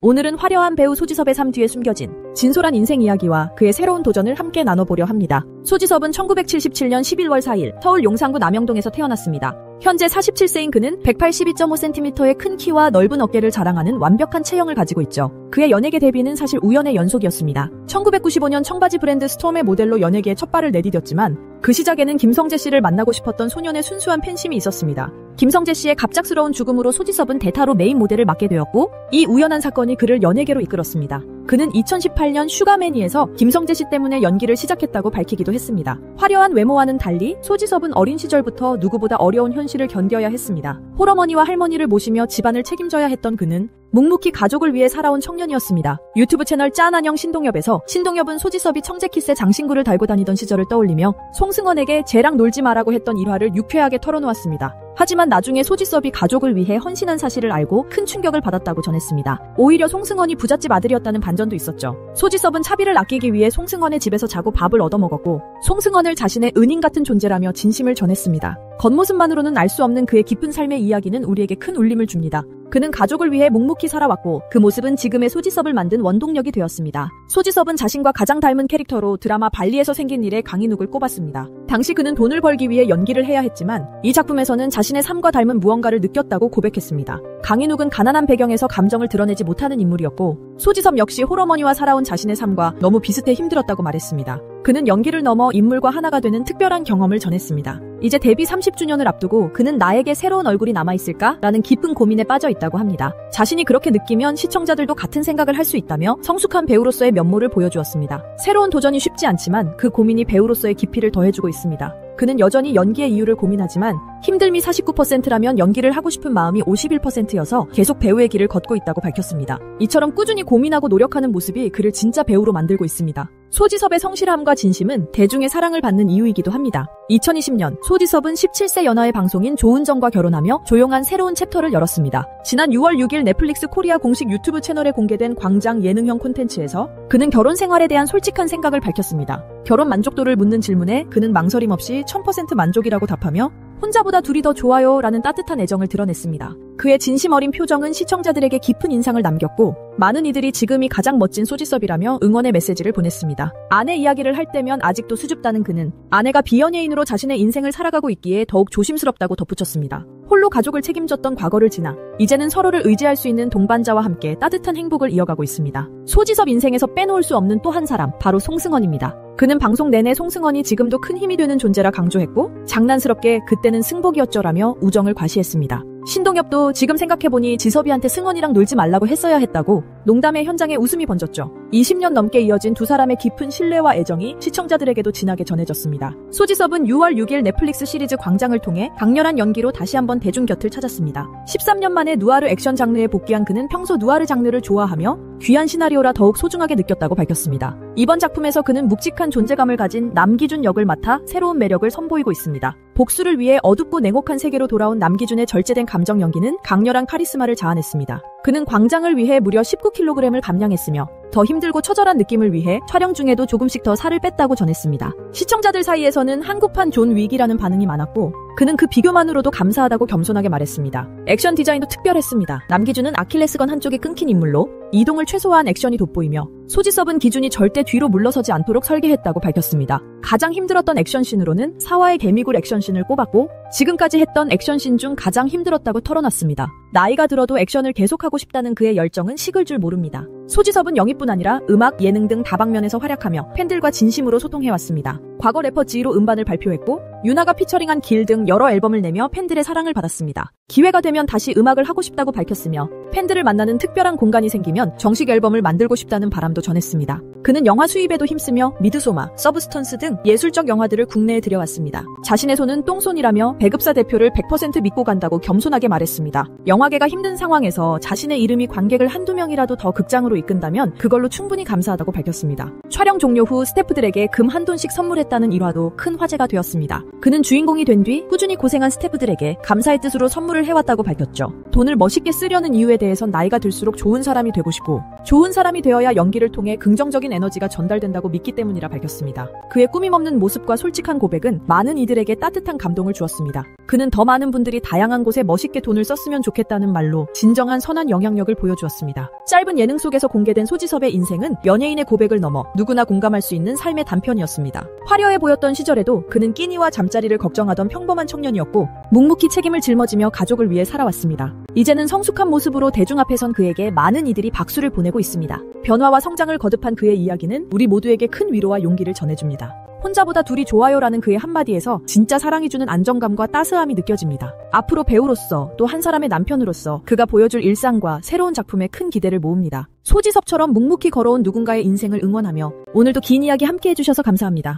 오늘은 화려한 배우 소지섭의 삶 뒤에 숨겨진 진솔한 인생 이야기와 그의 새로운 도전을 함께 나눠보려 합니다. 소지섭은 1977년 11월 4일 서울 용산구 남영동에서 태어났습니다. 현재 47세인 그는 182.5cm의 큰 키와 넓은 어깨를 자랑하는 완벽한 체형을 가지고 있죠. 그의 연예계 데뷔는 사실 우연의 연속이었습니다. 1995년 청바지 브랜드 스톰의 모델로 연예계에 첫 발을 내디뎠지만 그 시작에는 김성재 씨를 만나고 싶었던 소년의 순수한 팬심이 있었습니다. 김성재 씨의 갑작스러운 죽음으로 소지섭은 대타로 메인 모델을 맡게 되었고 이 우연한 사건이 그를 연예계로 이끌었습니다. 그는 2018년 슈가매니에서 김성재 씨 때문에 연기를 시작했다고 밝히기도 했습니다. 화려한 외모와는 달리 소지섭은 어린 시절부터 누구보다 어려운 현실을 견뎌야 했습니다. 홀어머니와 할머니를 모시며 집안을 책임져야 했던 그는 묵묵히 가족을 위해 살아온 청년이었습니다. 유튜브 채널 짠안녕 신동엽에서 신동엽은 소지섭이 청재키스의 장신구를 달고 다니던 시절을 떠올리며 송승헌에게 쟤랑 놀지 마라고 했던 일화를 유쾌하게 털어놓았습니다. 하지만 나중에 소지섭이 가족을 위해 헌신한 사실을 알고 큰 충격을 받았다고 전했습니다. 오히려 송승헌이 부잣집 아들이었다는 반전도 있었죠. 소지섭은 차비를 아끼기 위해 송승헌의 집에서 자고 밥을 얻어먹었고 송승헌을 자신의 은인 같은 존재라며 진심을 전했습니다. 겉모습만으로는 알 수 없는 그의 깊은 삶의 이야기는 우리에게 큰 울림을 줍니다. 그는 가족을 위해 묵묵히 살아왔고 그 모습은 지금의 소지섭을 만든 원동력이 되었습니다. 소지섭은 자신과 가장 닮은 캐릭터로 드라마 발리에서 생긴 일에 강인욱을 꼽았습니다. 당시 그는 돈을 벌기 위해 연기를 해야 했지만 이 작품에서는 자신의 삶과 닮은 무언가를 느꼈다고 고백했습니다. 강인욱은 가난한 배경에서 감정을 드러내지 못하는 인물이었고 소지섭 역시 홀어머니와 살아온 자신의 삶과 너무 비슷해 힘들었다고 말했습니다. 그는 연기를 넘어 인물과 하나가 되는 특별한 경험을 전했습니다. 이제 데뷔 30주년을 앞두고 그는 나에게 새로운 얼굴이 남아있을까? 라는 깊은 고민에 빠져 있다고 합니다. 자신이 그렇게 느끼면 시청자들도 같은 생각을 할 수 있다며 성숙한 배우로서의 면모를 보여주었습니다. 새로운 도전이 쉽지 않지만 그 고민이 배우로서의 깊이를 더해주고 있습니다. 그는 여전히 연기의 이유를 고민하지만 힘듦이 49%라면 연기를 하고 싶은 마음이 51%여서 계속 배우의 길을 걷고 있다고 밝혔습니다. 이처럼 꾸준히 고민하고 노력하는 모습이 그를 진짜 배우로 만들고 있습니다. 소지섭의 성실함과 진심은 대중의 사랑을 받는 이유이기도 합니다. 2020년 소지섭은 17세 연하의 방송인 조은정과 결혼하며 조용한 새로운 챕터를 열었습니다. 지난 6월 6일 넷플릭스 코리아 공식 유튜브 채널에 공개된 광장 예능형 콘텐츠에서 그는 결혼 생활에 대한 솔직한 생각을 밝혔습니다. 결혼 만족도를 묻는 질문에 그는 망설임 없이 1000% 만족이라고 답하며 혼자보다 둘이 더 좋아요 라는 따뜻한 애정을 드러냈습니다. 그의 진심 어린 표정은 시청자들에게 깊은 인상을 남겼고 많은 이들이 지금이 가장 멋진 소지섭이라며 응원의 메시지를 보냈습니다. 아내 이야기를 할 때면 아직도 수줍다는 그는 아내가 비연예인으로 자신의 인생을 살아가고 있기에 더욱 조심스럽다고 덧붙였습니다. 홀로 가족을 책임졌던 과거를 지나 이제는 서로를 의지할 수 있는 동반자와 함께 따뜻한 행복을 이어가고 있습니다. 소지섭 인생에서 빼놓을 수 없는 또 한 사람, 바로 송승헌입니다. 그는 방송 내내 송승헌이 지금도 큰 힘이 되는 존재라 강조했고 장난스럽게 그때는 승복이었죠라며 우정을 과시했습니다. 신동엽도 지금 생각해보니 지섭이한테 승헌이랑 놀지 말라고 했어야 했다고 농담의 현장에 웃음이 번졌죠. 20년 넘게 이어진 두 사람의 깊은 신뢰와 애정이 시청자들에게도 진하게 전해졌습니다. 소지섭은 6월 6일 넷플릭스 시리즈 광장을 통해 강렬한 연기로 다시 한번 대중 곁을 찾았습니다. 13년 만에 누아르 액션 장르에 복귀한 그는 평소 누아르 장르를 좋아하며 귀한 시나리오라 더욱 소중하게 느꼈다고 밝혔습니다. 이번 작품에서 그는 묵직한 존재감을 가진 남기준 역을 맡아 새로운 매력을 선보이고 있습니다. 복수를 위해 어둡고 냉혹한 세계로 돌아온 남기준의 절제된 감정 연기는 강렬한 카리스마를 자아냈습니다. 그는 광장을 위해 무려 19kg을 감량했으며 더 힘들고 처절한 느낌을 위해 촬영 중에도 조금씩 더 살을 뺐다고 전했습니다. 시청자들 사이에서는 한국판 존 윅이라는 반응이 많았고 그는 그 비교만으로도 감사하다고 겸손하게 말했습니다. 액션 디자인도 특별했습니다. 남기준은 아킬레스건 한쪽이 끊긴 인물로 이동을 최소화한 액션이 돋보이며 소지섭은 기준이 절대 뒤로 물러서지 않도록 설계했다고 밝혔습니다. 가장 힘들었던 액션씬으로는 사화의 개미굴 액션씬을 꼽았고 지금까지 했던 액션씬 중 가장 힘들었다고 털어놨습니다. 나이가 들어도 액션을 계속하고 싶다는 그의 열정은 식을 줄 모릅니다. 소지섭은 영입뿐 아니라 음악, 예능 등 다방면에서 활약하며 팬들과 진심으로 소통해왔습니다. 과거 래퍼 지히로 음반을 발표했고 유나가 피처링한 길 등 여러 앨범을 내며 팬들의 사랑을 받았습니다. 기회가 되면 다시 음악을 하고 싶다고 밝혔으며 팬들을 만나는 특별한 공간이 생기면 정식 앨범을 만들고 싶다는 바람도 전했습니다. 그는 영화 수입에도 힘쓰며 미드소마, 서브스턴스 등 예술적 영화들을 국내에 들여왔습니다. 자신의 손은 똥손이라며 배급사 대표를 100% 믿고 간다고 겸손하게 말했습니다. 영화계가 힘든 상황에서 자신의 이름이 관객을 한두 명이라도 더 극장으로 이끈다면 그걸로 충분히 감사하다고 밝혔습니다. 촬영 종료 후 스태프들에게 금 $1씩 선물했다는 일화도 큰 화제가 되었습니다. 그는 주인공이 된 뒤 꾸준히 고생한 스태프들에게 감사의 뜻으로 선물을 시도를 해왔다고 밝혔죠. 돈을 멋있게 쓰려는 이유에 대해선 나이가 들수록 좋은 사람이 되고 싶고 좋은 사람이 되어야 연기를 통해 긍정적인 에너지가 전달된다고 믿기 때문이라 밝혔습니다. 그의 꾸밈없는 모습과 솔직한 고백은 많은 이들에게 따뜻한 감동을 주었습니다. 그는 더 많은 분들이 다양한 곳에 멋있게 돈을 썼으면 좋겠다는 말로 진정한 선한 영향력을 보여주었습니다. 짧은 예능 속에서 공개된 소지섭의 인생은 연예인의 고백을 넘어 누구나 공감할 수 있는 삶의 단편이었습니다. 화려해 보였던 시절에도 그는 끼니와 잠자리를 걱정하던 평범한 청년이었고 묵묵히 책임을 짊어지며 가족을 위해 살아왔습니다. 이제는 성숙한 모습으로 대중 앞에선 그에게 많은 이들이 박수를 보내고 있습니다. 변화와 성장을 거듭한 그의 이야기는 우리 모두에게 큰 위로와 용기를 전해줍니다. 혼자보다 둘이 좋아요라는 그의 한마디에서 진짜 사랑이 주는 안정감과 따스함이 느껴집니다. 앞으로 배우로서 또 한 사람의 남편으로서 그가 보여줄 일상과 새로운 작품에 큰 기대를 모읍니다. 소지섭처럼 묵묵히 걸어온 누군가의 인생을 응원하며 오늘도 긴 이야기 함께 해주셔서 감사합니다.